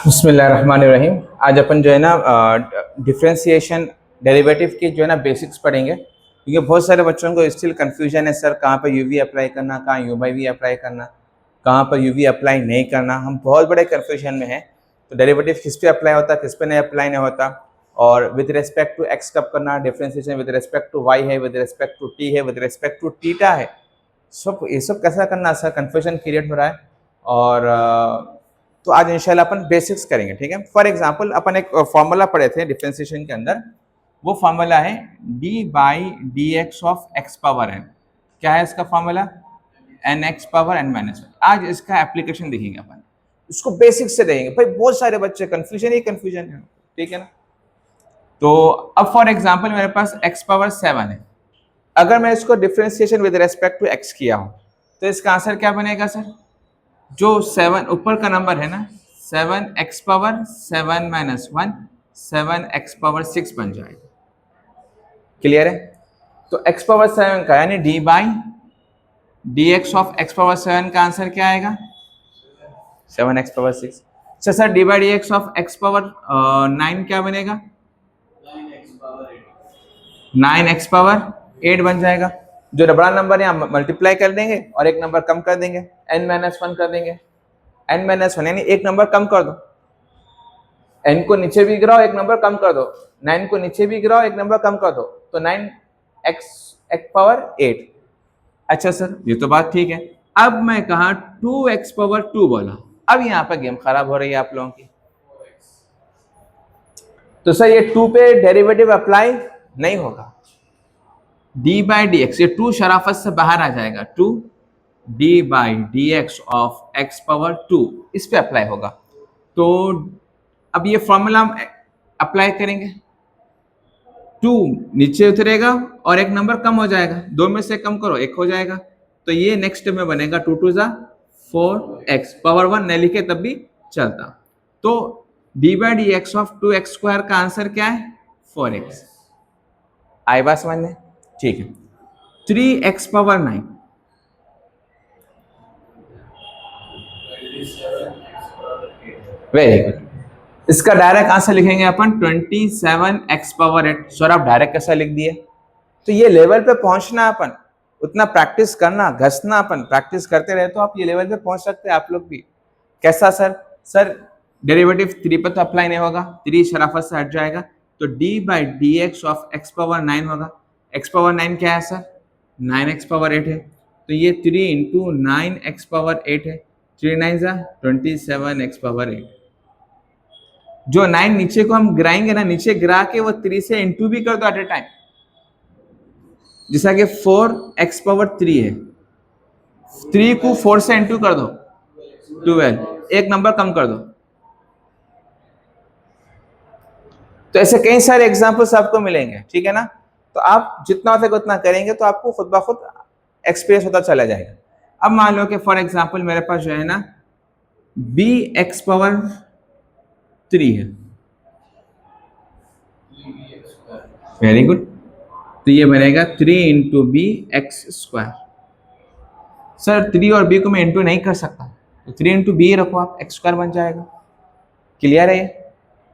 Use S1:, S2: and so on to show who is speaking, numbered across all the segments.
S1: बिस्मिल्लाहिर्रहमानिर्रहीम। आज अपन जो है ना डिफ्रेंशिएशन डेरिवेटिव की जो है ना बेसिक्स पढ़ेंगे, क्योंकि बहुत सारे बच्चों को स्टिल कंफ्यूजन है, सर कहाँ पर यूवी अप्लाई करना, कहाँ यू बाई वी अप्लाई करना, कहाँ पर यूवी अप्लाई नहीं करना। हम बहुत बड़े कन्फ्यूजन में हैं। तो डेरिवेटिव किस पे अप्लाई होता है, किस पे नहीं अप्लाई नहीं होता, और विद रिस्पेक्ट टू एक्स कब करना, differentiation with respect to y है, विद रिस्पेक्ट टू टी है, विद रिस्पेक्ट टू टीटा है, सब ये सब कैसा करना, सर कन्फ्यूजन क्रिएट हो रहा है। और तो आज इंशाल्लाह अपन बेसिक्स करेंगे, ठीक है। फॉर एग्जांपल अपन एक फॉर्मूला पढ़े थे डिफरेंशिएशन के अंदर, वो फॉर्मूला है d by d x of x power n। क्या है इसका formula? N x power n minus 1। आज इसका एप्लीकेशन देखेंगे अपन, इसको बेसिक्स से देखेंगे। भाई बहुत सारे बच्चे कंफ्यूजन ही कंफ्यूजन है, ठीक है ना। तो अब फॉर एग्जाम्पल मेरे पास x पावर 7 है। अगर मैं इसको differentiation with respect to x किया हूं तो इसका आंसर क्या बनेगा सर? जो 7 ऊपर का नंबर है ना, 7x power 7 minus 1, 7x power 6 बन जाएगा। क्लियर है? तो x पावर 7 का यानी d by d x of x power 7 का आंसर क्या आएगा? 7x power 6। अच्छा sir, d by d x of x power 9 क्या बनेगा? 9x पावर 8 बन जाएगा। जो बड़ा नंबर यहाँ मल्टीप्लाई कर देंगे और एक नंबर कम कर देंगे, n माइनस 1 कर देंगे। n माइनस 1 यानी एक नंबर कम कर दो, n को नीचे भी गिराओ एक नंबर कम कर दो, 9 को नीचे भी गिराओ एक नंबर कम कर दो, तो 9x पावर 8। अच्छा सर, ये तो बात ठीक है। अब मैं कहा 2x पावर 2 बोला, अब यहाँ पर गेम खराब हो रही है आप लोगों की। तो सर ये 2 पे डेरिवेटिव अप्लाई नहीं होगा। d बाई डी एक्स, ये 2 शराफत से बाहर आ जाएगा, 2 d by d x of x power 2 इस पे अप्लाई होगा। तो अब ये फॉर्मूला अप्लाई करेंगे, 2 नीचे उतरेगा और एक नंबर कम हो जाएगा, 2 में से कम करो 1 हो जाएगा। तो ये नेक्स्ट में बनेगा 2 2 जा 4x पावर 1 नहीं लिखे तब भी चलता। तो d by d x of 2x square का आंसर क्या है? 4x। आई बात समझ में? ठीक है। 3x power 9, very good. इसका डायरेक्ट आंसर लिखेंगे अपन 27x पावर 8। सर आप डायरेक्ट कैसा लिख दिए? तो ये लेवल पे पहुंचना अपन, उतना प्रैक्टिस करना, घसना, अपन प्रैक्टिस करते रहे तो आप ये लेवल पे पहुंच सकते हैं आप लोग भी। कैसा सर? सर डेरिवेटिव 3 पर तो अप्लाई नहीं होगा, 3 शराफत से हट जाएगा, तो d by d x of x power 9 होगा। x पावर 9 क्या है सर? 9x पावर 8 है, तो ये 3 इंटू 9x पावर 8 है, 3 9 जा 27x पावर 8। जो 9 नीचे को हम गिराएंगे ना, नीचे गिरा के वो 3 से इंटू भी कर दो एट ए टाइम, जैसा कि 4x पावर 3 है, 3 को 4 से इंटू कर दो 12, एक नंबर कम कर दो। तो ऐसे कई सारे एग्जांपल्स आपको मिलेंगे, ठीक है ना। तो आप जितना हो सके उतना करेंगे तो आपको खुद ब खुद एक्सपीरियंस होता चला जाएगा। अब मान लो कि फॉर एग्जांपल मेरे पास जो है ना bx पावर 3 है, वेरी गुड। तो ये बनेगा 3 into b x square. Sir 3 और b को मैं इंटू नहीं कर सकता, तो 3 इंटू बी रखो आप, एक्स स्क्वायर बन जाएगा। क्लियर है ये?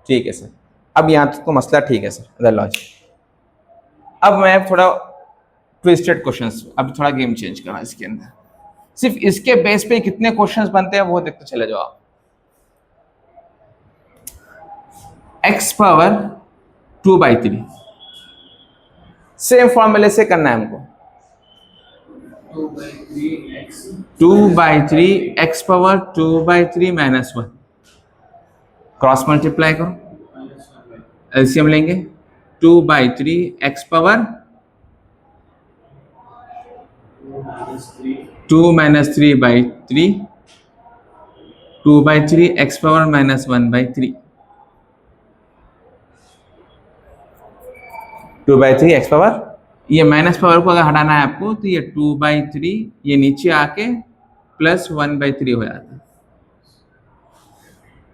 S1: ठीक है सर। अब यहाँ तक तो मसला ठीक है सर, लॉजिक। अब मैं थोड़ा ट्विस्टेड क्वेश्चंस, अब थोड़ा गेम चेंज करा इसके अंदर। सिर्फ इसके बेस पे कितने क्वेश्चंस बनते हैं वो देखते चले जाओ आप। x पावर 2/3, सेम फॉर्मूले से करना है हमको। 2/3 x power 2/3 minus 1, cross multiply करो, एलसीएम लेंगे। 2/3 x power 2 minus 3/3, 2/3 x power minus 1/3, 2/3 x power, ये माइनस पावर को अगर हटाना है आपको तो ये 2/3 ये नीचे आके प्लस 1/3 हो जाता है।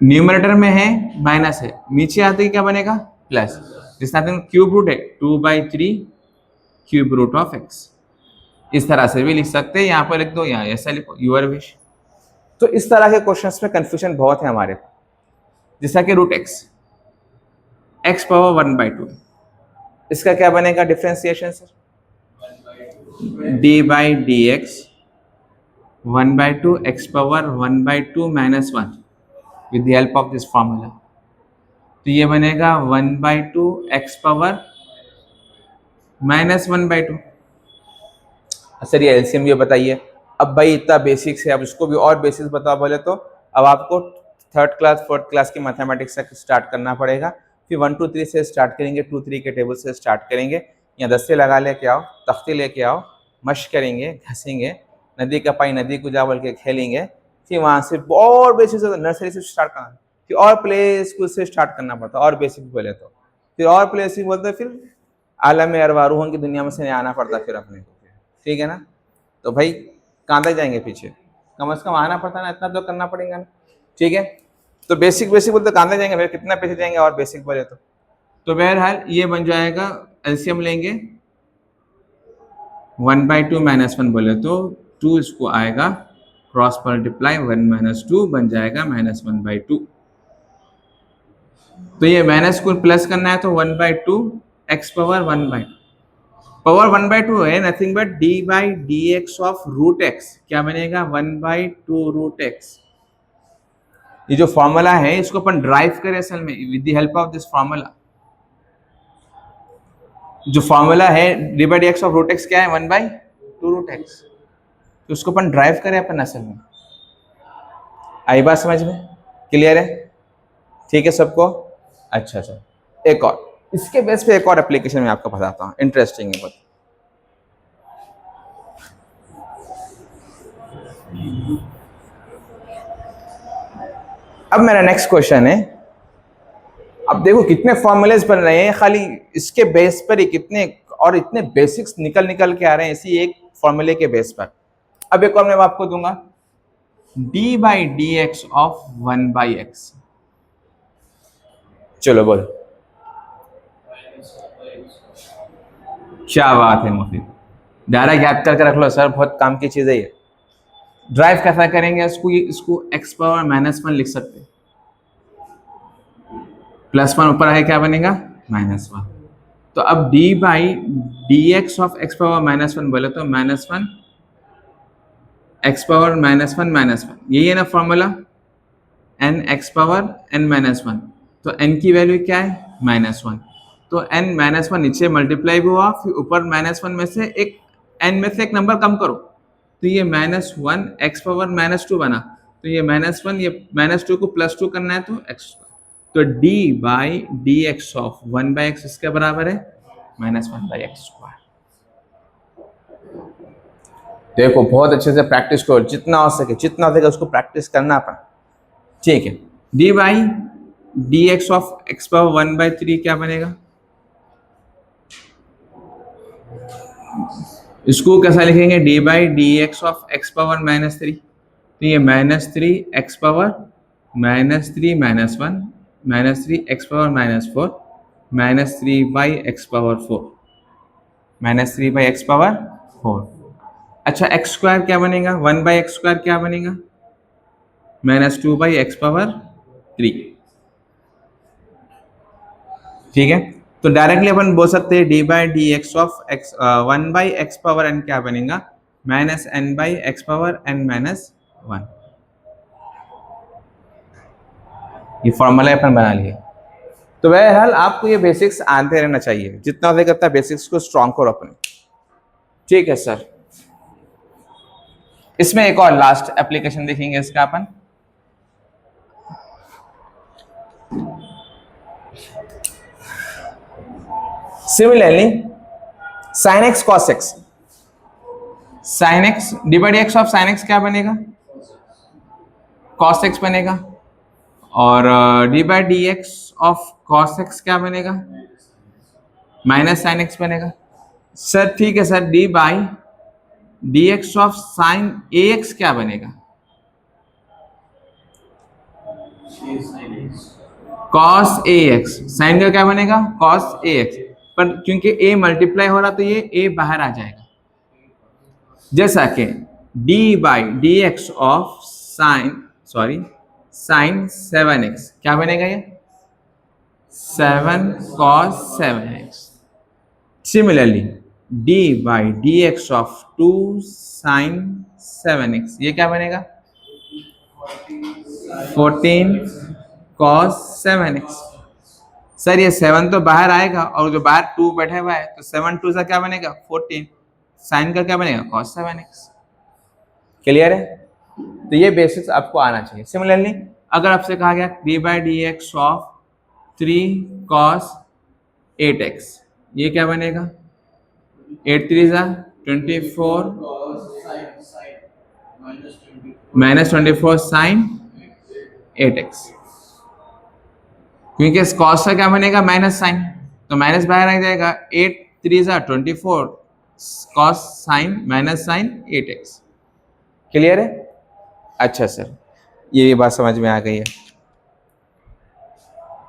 S1: न्यूमरेटर में है माइनस है, नीचे आते ही क्या बनेगा? प्लस। जिसका क्यूब रूट है 2/3 क्यूब रूट ऑफ x। इस तरह से भी लिख सकते हैं, यहाँ पर लिख दो, यहाँ ऐसा लिखो, यूर विश। तो इस तरह के क्वेश्चंस में कंफ्यूजन बहुत है हमारे। जैसा कि रूट एक्स, एक्स पावर 1/2, इसका क्या बनेगा differentiation sir? D by d x 1/2 x power 1/2 -1 with the help of this formula. तो ये बनेगा 1/2 एक्स पावर -1/2। सर ये एलसीएम ये बताइए। अब भाई इतना बेसिक्स है, अब इसको भी और बेसिक्स बताओ बोले तो अब आपको थर्ड क्लास फोर्थ क्लास की मैथमेटिक्स से स्टार्ट करना पड़ेगा। फिर 1 2 3 से स्टार्ट करेंगे, 2 3 के टेबल से स्टार्ट करेंगे। या 10 से लगा लेके आओ, तख्ती लेके आओ, मश करेंगे, घसेंगे, नदी का पानी नदी को जा बोल के खेलेंगे। फिर वहाँ से और बेसिक्स नर्सरी से स्टार्ट करना, फिर और प्ले स्कूल से स्टार्ट करना पड़ता और बेसिक्स बोले तो, फिर और प्ले स्कूल बोलते फिर आलम अरवारूहों की दुनिया में से आना पड़ता फिर अपने को। ठीक है ना? तो भाई कहाँ तक जाएंगे पीछे, कम से कम आना पड़ता ना, इतना तो करना पड़ेगा ना। ठीक है, तो बेसिक बोलते कहाँ तक जाएंगे भाई, कितना पैसे जाएंगे और बेसिक बोले तो बहरहाल ये बन जाएगा, एलसीएम लेंगे 1/2 -1 बोले तो 2 इसको आएगा, क्रॉस मल्टीप्लाई 1 - 2 बन जाएगा -1/2। तो ये माइनस को प्लस करना है तो 1/2 एक्स पावर 1/2 पावर 1/2 है nothing but d by d x of root x. क्या बनेगा 1/2 रूट एक्स। ये जो फॉर्मूला है इसको अपन ड्राइव करें असल में with the help of this formula. जो फॉर्मूला है d by d x of root x क्या है 1/2 रूट एक्स। तो उसको अपन ड्राइव करें अपन असल में। आई बात समझ में? क्लियर है? ठीक है सबको? अच्छा अच्छा, एक और इसके बेस पे एक और एप्लीकेशन मैं आपको बताता हूँ, इंटरेस्टिंग है बहुत। अब मेरा नेक्स्ट क्वेश्चन है, अब देखो कितने फॉर्मूलेज बन रहे हैं खाली इसके बेस पर ही, कितने और इतने बेसिक्स निकल के आ रहे हैं इसी एक फॉर्मूले के बेस पर। अब एक और मैं आपको दूंगा D by d x of 1/x। चलो बोलो, क्या बात है मुफीद, डायरेक्ट याद करके रख लो सर, बहुत काम की चीज है ये। ड्राइव कैसा करेंगे इसको एक्स पावर -1 लिख सकते हैं, +1 ऊपर है क्या बनेगा -1। तो अब d by d x of x power -1 बोले तो -1 एक्स पावर -1 यही है ना formula, n x power n-1। तो n की वैल्यू क्या है -1। तो n-1 नीचे मल्टीप्लाई भी हुआ, फिर ऊपर -1 में से एक n में से एक नंबर कम करो, तो ये -1 एक्स पावर -2 बना। तो ये -1 ये -2 को +2 करना है तो x। तो d by d x of 1/x इसके बराबर है -1/x²। देखो बहुत अच्छे से प्रैक्टिस करो, जितना हो सके उसको प्रैक्टिस करना अपन। ठीक है, d by d x of x power 1/3 क्या बनेगा, इसको कैसा लिखेंगे d by d x of x power -3। तो ये -3 x power -3 -1 -3 x power -4 -3/x power 4 -3/x power 4। अच्छा x² क्या बनेगा 1/x² क्या बनेगा -2/x पावर 3। ठीक है, तो डायरेक्टली अपन बोल सकते हैं d by d x of x 1/x power n क्या बनेगा -n/x पावर n-1। ये फॉर्मूला अपन बना लिए। तो बहरहाल आपको ये बेसिक्स आते रहना चाहिए, जितना हो सकता है बेसिक्स को स्ट्रॉन्ग करो अपने। ठीक है सर, इसमें एक और लास्ट एप्लीकेशन देखेंगे इसका अपन। Similarly sin x cos x, sin x d by d x of sin x क्या बनेगा cos x बनेगा, और d by d x of cos x क्या बनेगा -sin x बनेगा। सर ठीक है sir, d by d x of sign A x क्या बनेगा cos ax। साइन का क्या बनेगा cos ax, पर क्योंकि a मल्टीप्लाई हो रहा तो ये a बाहर आ जाएगा। जैसा कि d by d x of sine sine 7x, क्या बनेगा ये 7 cos 7x। Similarly d by d x of 2 sine 7x, ये क्या बनेगा 14 cos 7x। सर ये 7 तो बाहर आएगा और जो बाहर 2 बैठा हुआ है तो 7 2 से क्या बनेगा 14, साइन का क्या बनेगा cos 7x। क्लियर है? तो ये बेसिक्स आपको आना चाहिए। सिमिलरली अगर आपसे कहा गया D by d x of 3 cos 8x, ये क्या बनेगा 8 3 जा 24 -24 साइन 8x, क्योंकि cos का क्या बनेगा माइनस साइन, तो माइनस बाहर आ जाएगा 8 3 जा 24 cos sine minus sine 8x। Clear है? अच्छा सर, ये बात समझ में आ गई है।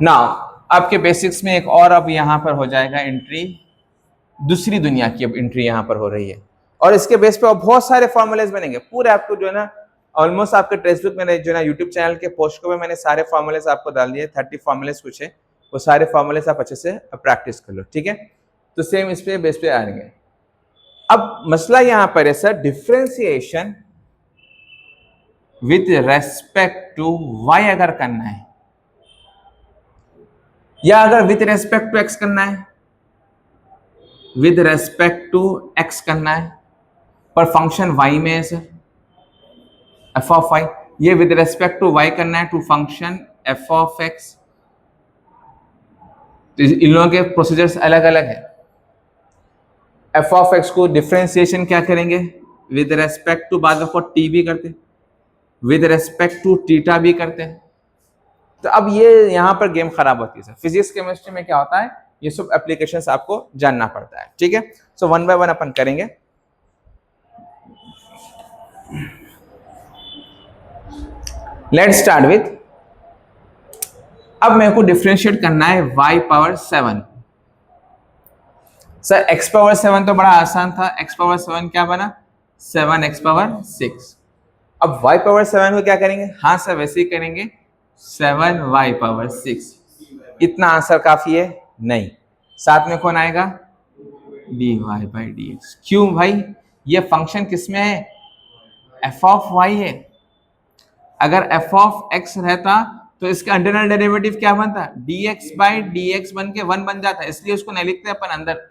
S1: नाउ आपके बेसिक्स में एक और अब यहाँ पर हो जाएगा एंट्री, दूसरी दुनिया की अब एंट्री यहाँ पर हो रही है और इसके बेस पे बहुत सारे फॉर्मूलेज बनेंगे पूरे। आपको जो है ना ऑलमोस्ट आपके टेक्स्ट बुक में जो है ना यूट्यूब चैनल के पोस्ट को मैंने सारे फॉर्मूलेज आपको डाल दिए, 30 फॉर्मूलेज कुछ है, वो सारे फॉर्मूलेज आप अच्छे से प्रैक्टिस कर लो, ठीक है? तो सेम इस पे बेस पे आएंगे। अब मसला यहाँ पर है sir differentiation with respect to y अगर करना है या अगर विथ रेस्पेक्ट टू x करना है, विद रेस्पेक्ट टू x करना है, पर फंक्शन y में है सर f ऑफ y, ये विद रेस्पेक्ट टू y करना है to function f of x। तो इन लोगों के प्रोसीजर्स अलग अलग है। f ऑफ x को डिफरेंशिएशन क्या करेंगे विद रेस्पेक्ट टू, बाद में t भी करते हैं, विद रेस्पेक्ट टू थीटा भी करते हैं। तो अब ये यहाँ पर गेम खराब होती है सर। फिजिक्स केमिस्ट्री में क्या होता है, ये सब एप्लीकेशंस आपको जानना पड़ता है, ठीक है? सो वन बाय वन अपन करेंगे। लेट्स स्टार्ट विथ, अब मेरे को डिफरेंशिएट करना है y power 7। Sir x power 7 तो बड़ा आसान था, x पावर 7 क्या बना 7x पावर 6। अब y पावर 7 को क्या करेंगे, हाँ सर वैसे ही करेंगे 7y पावर 6। इतना आंसर काफी है? नहीं, साथ में कौन आएगा dy बाई dx। क्यों भाई, ये फंक्शन किसमें है f ऑफ y है। अगर f ऑफ x रहता तो इसका इंटरनल डेरिवेटिव क्या बनता dx बाई dx बन के 1 बन जाता, इसलिए उसको नहीं लिखते अपन अंदर।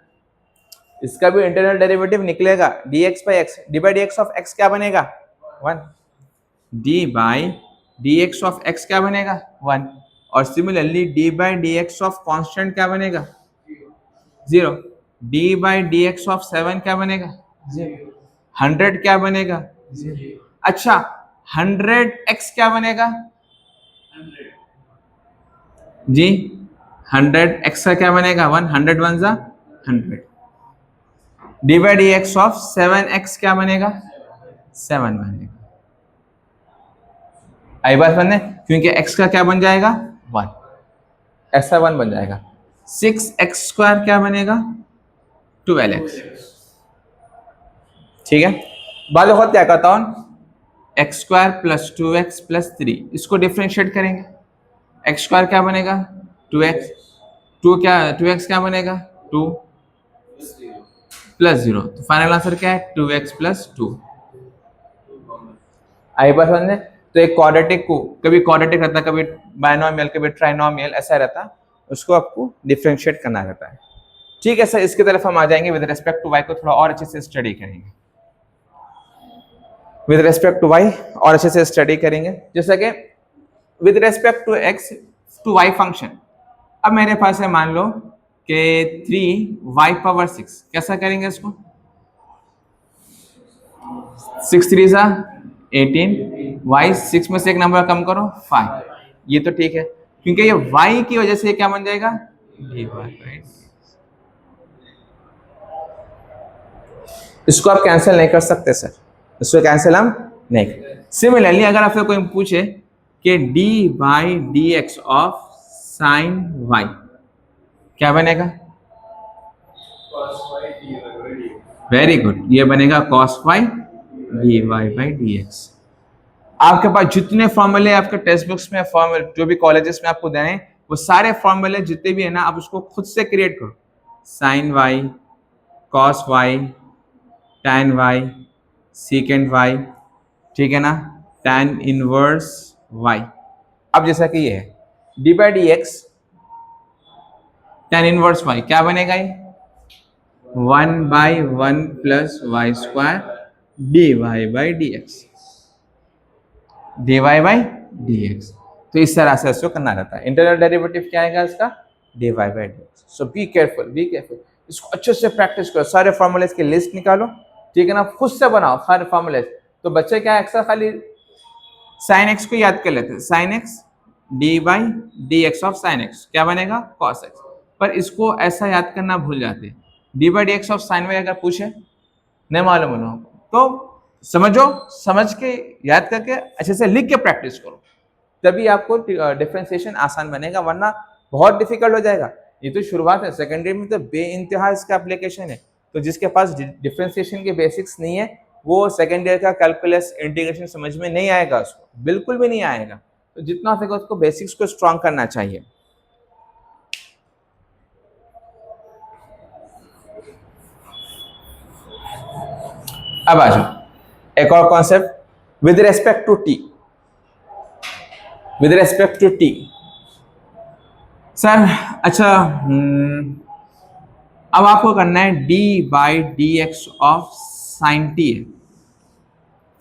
S1: इसका भी इंटरनल डेरिवेटिव निकलेगा dx by x, d by dx of x क्या बनेगा 1, D by dx of x क्या बनेगा 1, और similarly d by dx of constant क्या बनेगा 0, डी बाई dx ऑफ 7 क्या बनेगा 0, 100 क्या बनेगा 0। अच्छा 100x क्या बनेगा जी, 100x का क्या बनेगा 1, 100 1 जा 100। D by dx of 7x क्या बनेगा 7 बनेगा। आई बात बनने, क्योंकि x का क्या बन जाएगा 1, x का 1 बन जाएगा। 6x स्क्वायर क्या बनेगा 12x, ठीक है? बाद में क्या कहता हूं x square plus 2x plus 3, इसको डिफरेंशिएट करेंगे। x स्क्वायर क्या बनेगा 2x, 2x क्या बनेगा 2 प्लस 0, तो फाइनल आंसर क्या है 2x प्लस 2। आई बात समझने? तो एक क्वाड्रेटिक को कभी क्वाड्रेटिक रहता, कभी बायनोमियल, कभी ट्राइनोमियल, ऐसा रहता, उसको आपको डिफरेंशिएट करना रहता है, ठीक है सर? इसकी तरफ हम आ जाएंगे। विद रेस्पेक्ट टू y को थोड़ा और अच्छे से स्टडी करेंगे, विद रेस्पेक्ट टू y और अच्छे से स्टडी करेंगे। जैसा कि with respect to x to y function, अब मेरे पास है मान लो कि 3y पावर 6, कैसा करेंगे इसको 6 3 जा 18, y 6 में से एक नंबर कम करो 5, ये तो ठीक है, क्योंकि ये y की वजह से क्या बन जाएगा dy बाई, इसको आप कैंसिल नहीं कर सकते सर, इसको कैंसिल हम नहीं कर। सिमिलरली अगर आपसे कोई पूछे कि d by dx of sine y क्या बनेगा, वेरी गुड, ये बनेगा cos y dy by dx। आपके पास जितने फॉर्मूले आपके टेक्स्ट बुक्स में फॉर्मूले जो भी कॉलेजेस में आपको देने वो सारे फॉर्मूले जितने भी है ना आप उसको खुद से क्रिएट करो। Sine y, cos y, tan y, secant y, ठीक है ना, tan इनवर्स वाई। अब जैसा कि ये है d by d x tan inverse y क्या बनेगा ये 1/1 plus y square d y by d x, d y by d x. तो इस तरह से इसको करना रहता है। इंटरनल डेरिवेटिव क्या आएगा इसका d y by d x. So be careful, be careful, इसको अच्छे से प्रैक्टिस करो, सारे फॉर्मूलेस की लिस्ट निकालो, ठीक है ना, खुद से बनाओ सारे फॉर्मूलेस। तो बच्चे क्या एक्स्ट्रा खाली साइन एक्स को याद कर लेते हैं, sine x D by d x of sine x क्या बनेगा कॉस एक्स, पर इसको ऐसा याद करना भूल जाते हैं। D by d x of sine y अगर पूछे नहीं मालूम हो तो समझो, समझ के याद करके अच्छे से लिख के प्रैक्टिस करो, तभी आपको डिफरेंशिएशन आसान बनेगा, वरना बहुत डिफिकल्ट हो जाएगा। ये तो शुरुआत है, सेकेंडरी में तो बेइंतहा इसका एप्लीकेशन है। तो जिसके पास डिफरेंशिएशन के बेसिक्स नहीं है वो सेकेंड ईयर का कैलकुलस इंटीग्रेशन समझ में नहीं आएगा, उसको बिल्कुल भी नहीं आएगा। तो जितना हो सके उसको बेसिक्स को स्ट्रॉन्ग करना चाहिए। अब आ जाओ एक और concept with respect to t, with respect to t sir. अच्छा अब आपको करना है d by d x of sine t है,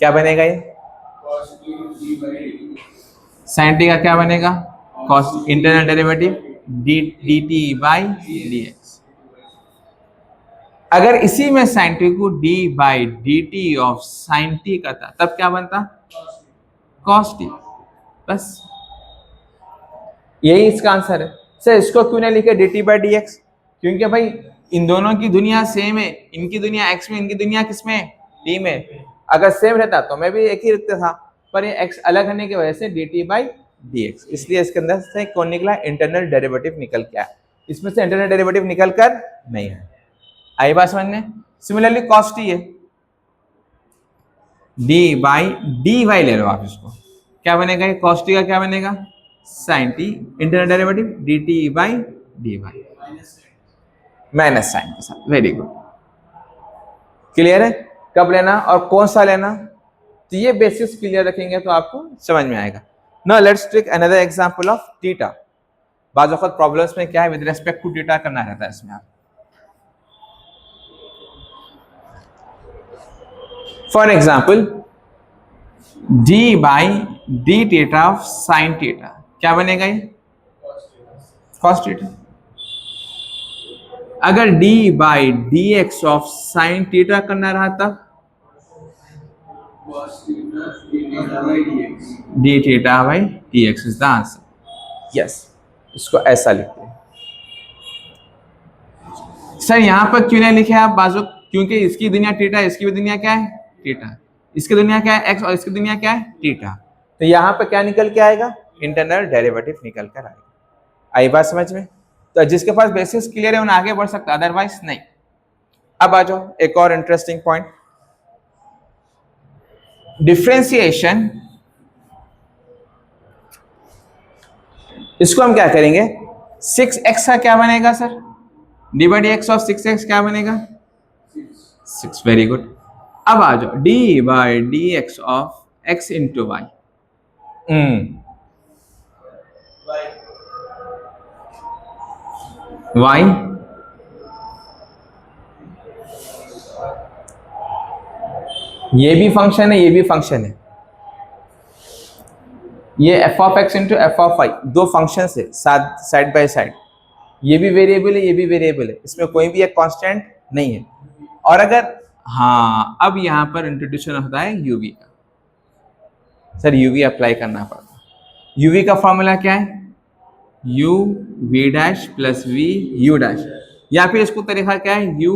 S1: क्या बनेगा ये साइन टी का क्या बनेगा cos internal derivative d t by d x. अगर इसी में साइन टी को d by d t of sine t करता तब क्या बनता कॉस टी, बस यही इसका आंसर है। सर इसको क्यों नहीं लिखे D t by d x, क्योंकि भाई इन दोनों की दुनिया सेम है, इनकी दुनिया एक्स में इनकी दुनिया किस में टी में। अगर सेम रहता तो मैं भी एक ही रखता था, पर ये एक्स अलग होने की वजह से D t by d x, इसलिए इसके अंदर से कौन निकला इंटरनल डेरिवेटिव निकल के आया, इसमें से इंटरनल डेरिवेटिव निकल कर नहीं है। आई बात समझने। सिमिलरली कॉस टी है डी बाई डी वाई ले लो आप, इसको क्या बनेगा ये कॉस टी का क्या बनेगा sine t, internal derivative d t by d y minus sine के साथ। वेरी गुड, क्लियर है कब लेना और कौन सा लेना, तो ये बेसिक्स क्लियर रखेंगे तो आपको समझ में आएगा। Now let's take another example of theta. बाज़ वक्त प्रॉब्लम्स में क्या है विद रिस्पेक्ट टू थीटा करना रहता है इसमें। आप for example D by D theta of sine theta क्या बनेगा ये कॉस थीटा। अगर d by d x of sine theta करना रहा तब D theta by d x is the answer. Yes, इसको ऐसा लिखते हैं। सर यहां पर क्यों नहीं लिखे आप बाजू, क्योंकि इसकी दुनिया थीटा, इसकी भी दुनिया क्या है थीटा, इसकी दुनिया क्या है एक्स और इसकी दुनिया क्या है थीटा। तो यहां पर क्या निकल के आएगा इंटरनल डेरिवेटिव निकल कर आएगा। आई बात समझ में। तो जिसके पास बेसिस क्लियर है उन्हें आगे बढ़ सकता है, अदरवाइज नहीं। अब आ जाओ एक और इंटरेस्टिंग पॉइंट, डिफरेंशिएशन। इसको हम क्या करेंगे 6x का क्या बनेगा sir d by d x of 6x क्या बनेगा 6। Very good. अब आ जाओ d by d x of x into y, y ये भी फंक्शन है ये भी फंक्शन है, ये f of x into f of y दो फंक्शन है साइड बाय साइड, ये भी वेरिएबल है ये भी वेरिएबल है, इसमें कोई भी एक कांस्टेंट नहीं है। और अगर हाँ अब यहां पर इंट्रोड्यूशन होता है यूवी का। सर यूवी अप्लाई करना पड़ता है। यूवी का फॉर्मूला क्या है u v dash plus v u dash, या फिर इसको तरीका क्या है u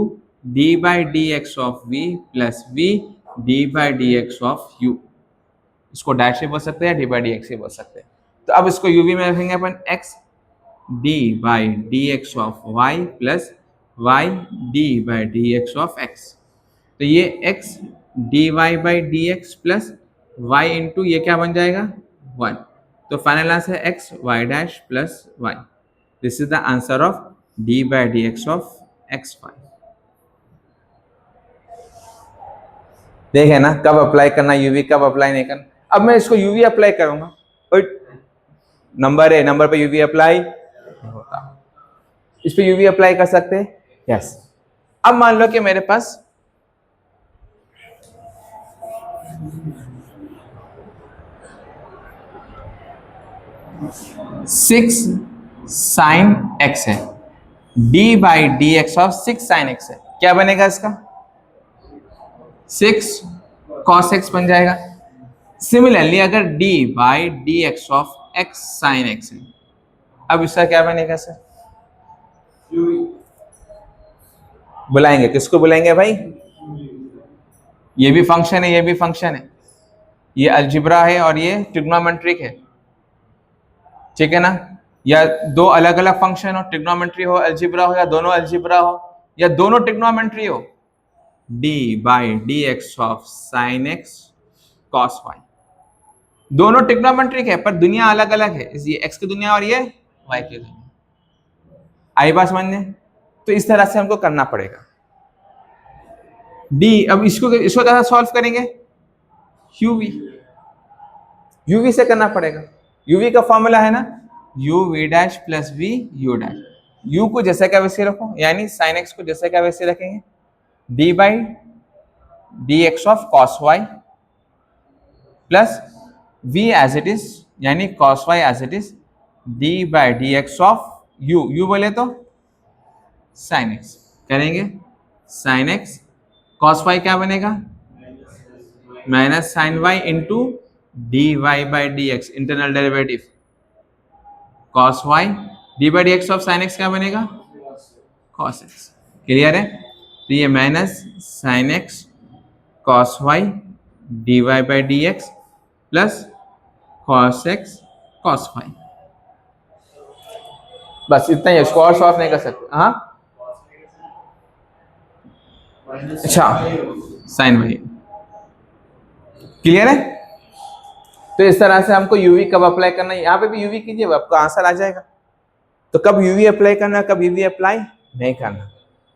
S1: d by d x of v plus v d by d x of u। इसको डैश से बोल सकते हैं डी बाई डी एक्स से बोल सकते हैं। तो अब इसको uv में रखेंगे अपन x d by d x of y plus y d by d x of x। तो ये x dy by d x plus y into ये क्या बन जाएगा 1। तो final answer x y dash plus y. This is the answer of d by d x of x y. देखे ना कब अप्लाई करना यूवी, कब अप्लाई नहीं करना। अब मैं इसको यूवी अप्लाई करूंगा, बट नंबर पे यूवी अप्लाई नहीं होता, इस पे यूवी अप्लाई कर सकते हैं। यस। अब मान लो कि मेरे पास 6 साइन एक्स है, d by d x of 6 sine x है, क्या बनेगा इसका 6 कॉस एक्स बन जाएगा। सिमिलरली अगर d by d x of x sine x है, अब इसका क्या बनेगा सर, बुलाएंगे किसको बुलाएंगे भाई, ये भी फंक्शन है, ये भी फंक्शन है, ये अलजिब्रा है और ये ट्रिग्नोमेट्रिक है, ठीक है ना। या दो अलग अलग फंक्शन हो, ट्रिग्नोमेट्री हो, अलजिब्रा हो, या दोनों अलजिब्रा हो या दोनों ट्रिग्नोमेट्री हो, d by d x of sine x cos y, दोनों ट्रिग्नोमेट्रिक है पर दुनिया अलग अलग है, ये x की दुनिया और ये y की दुनिया। आई बात समझने, तो इस तरह से हमको करना पड़ेगा d। अब इसको कैसे सॉल्व करेंगे, यूवी से करना पड़ेगा। यूवी का फॉर्मूला है ना u v dash plus v u dash, u को जैसे क्या वैसे रखो, यानी साइन x को जैसे क्या वैसे रखेंगे, d by d x of cos y plus v as it is, यानी cos y as it is, d by d x of u बोले तो साइन x करेंगे, साइन x कॉस वाई क्या बनेगा minus sine y into d y by d x, internal derivative cos y, d by d x of sine x क्या बनेगा cos x. Clear है, तो ये minus sine x cos y d y by d x plus cos x cos y, बस इतना ही, इसको और solve नहीं कर सकते। हाँ अच्छा, साइन वाई क्लियर है। तो इस तरह से हमको यूवी कब अप्लाई करना है, यहाँ पे भी यूवी कीजिए आपको आंसर आ जाएगा। तो कब यूवी अप्लाई करना, कब यूवी अप्लाई नहीं करना,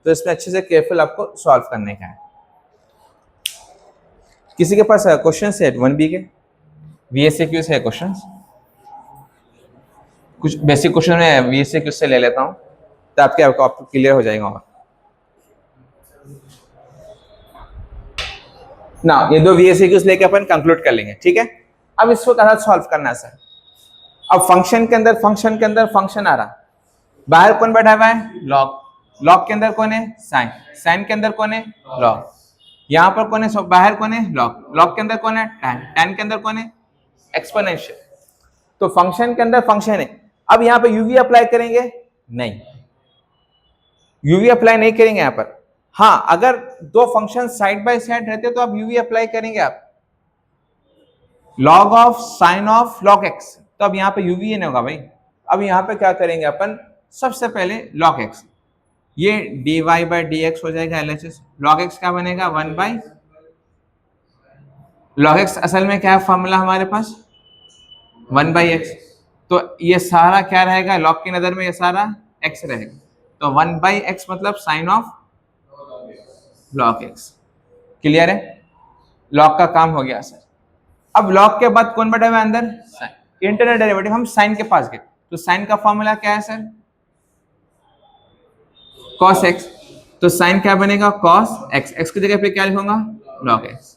S1: तो इसमें अच्छे से केयरफुल आपको सॉल्व करने का है। किसी के पास क्वेश्चन है 1B के VSQ से क्वेश्चन, कुछ बेसिक क्वेश्चन में VSQ से ले लेता हूँ तो आपको क्लियर हो जाएगा। और ना ये दो VSQ लेके अपन कंक्लूड कर लेंगे, ठीक है। अब इसको कैसा सॉल्व करना है सर, अब फंक्शन के अंदर फंक्शन आ रहा, बाहर कौन बैठा हुआ है लॉग, लॉग के अंदर कौन है साइन, साइन के अंदर कौन है लॉग, यहाँ पर कौन है बाहर कौन है लॉग, लॉग के अंदर कौन है टैन, टैन के अंदर कौन है एक्सपोनेंशियल। तो फंक्शन के अंदर फंक्शन है। अब यहाँ पे यूवी अप्लाई करेंगे नहीं, यूवी अप्लाई नहीं करेंगे यहाँ पर। हाँ अगर दो फंक्शन साइड बाय साइड रहते तो आप यूवी अप्लाई करेंगे, आप log of sine of log x, तो अब यहाँ पे यूवी नहीं होगा भाई। अब यहाँ पे क्या करेंगे अपन, सबसे पहले लॉग एक्स, ये d y by d x हो जाएगा LHS, लॉग एक्स क्या बनेगा 1 बाई लॉग एक्स, असल में क्या है फॉर्मूला हमारे पास 1 बाई एक्स, तो ये सारा क्या रहेगा लॉग की नजर में, ये सारा x रहेगा, तो 1 बाई एक्स मतलब sine of log x. Clear है, लॉग का काम हो गया सर। अब लॉग के बाद कौन बैठा हुआ है अंदर साइन, इंटरनल डेरिवेटिव, हम साइन के पास गए, तो साइन का फॉर्मूला क्या है सर cos x, तो साइन क्या बनेगा cos x, x की जगह पे क्या लिखूंगा log x।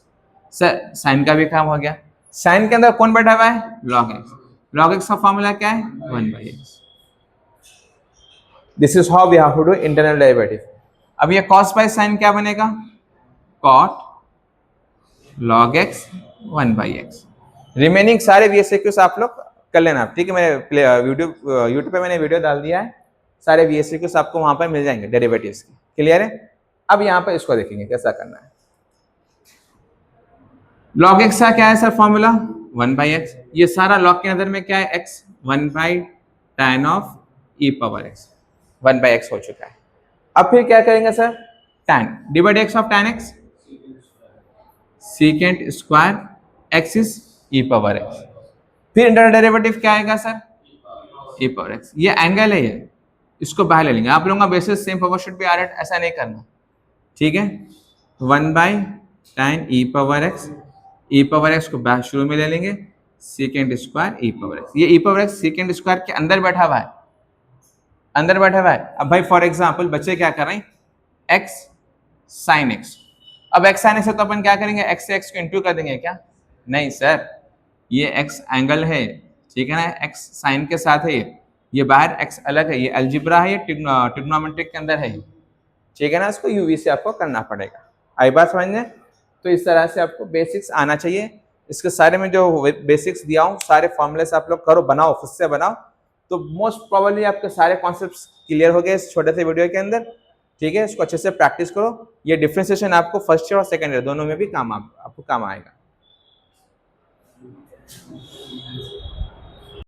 S1: सर साइन का भी काम हो गया, साइन के अंदर कौन बैठा हुआ है log x, log x का फॉर्मूला क्या है 1 by x। This is how we have to do internal derivative. अब ये cos बाय साइन क्या बनेगा cot log x 1 by x। Remaining सारे VSQs आप लोग कर लेना, ठीक है। मैंने यूट्यूब पे मैंने वीडियो डाल दिया है, सारे VSQs आपको वहां पर मिल जाएंगे डेरिवेटिव्स के। क्लियर है, अब यहाँ पर इसको देखेंगे कैसा करना है। log x का क्या है सर फॉर्मूला 1 by x, ये सारा log के अंदर में क्या है x 1 by tan of e power x, 1 by x हो चुका है। अब फिर क्या करेंगे sir tan divide x of tan x secant square x is e power x। फिर इंटरनल डेरिवेटिव क्या आएगा सर, e पावर x। ये एंगल है, ये इसको बाहर ले लेंगे। आप लोगों का basis same power should be are at, ऐसा नहीं करना, ठीक है। 1/tan e power x, e power x को बाहर शुरू में ले लेंगे, second square e power x। ये e power x second square के अंदर बैठा हुआ है, अंदर बैठा हुआ है। अब भाई फॉर एग्जांपल बच्चे क्या कर रहे हैं, x sin x। अब x sin x है तो अपन क्या करेंगे, x से x को इंटू कर देंगे क्या, नहीं सर, ये x एंगल है, ठीक है ना, x sin के साथ है, ये बाहर x अलग है, ये अलजेब्रा है, ये ट्रिग्नोमेट्रिक के अंदर है, ठीक है ना। इसको यूवी से आपको करना पड़ेगा। आई बात समझने, तो इस तरह से आपको बेसिक्स आना चाहिए। इसके सारे में जो बेसिक्स दिया हूँ, सारे फॉर्मूलेस आप लोग करो, बनाओ, खुद से बनाओ, तो मोस्ट प्रोबेबली आपके सारे कॉन्सेप्ट्स क्लियर हो गए इस छोटे से वीडियो के अंदर, ठीक है। इसको अच्छे से प्रैक्टिस करो। ये डिफरेंशिएशन आपको फर्स्ट ईयर और सेकंड ईयर दोनों में भी आपको काम आएगा।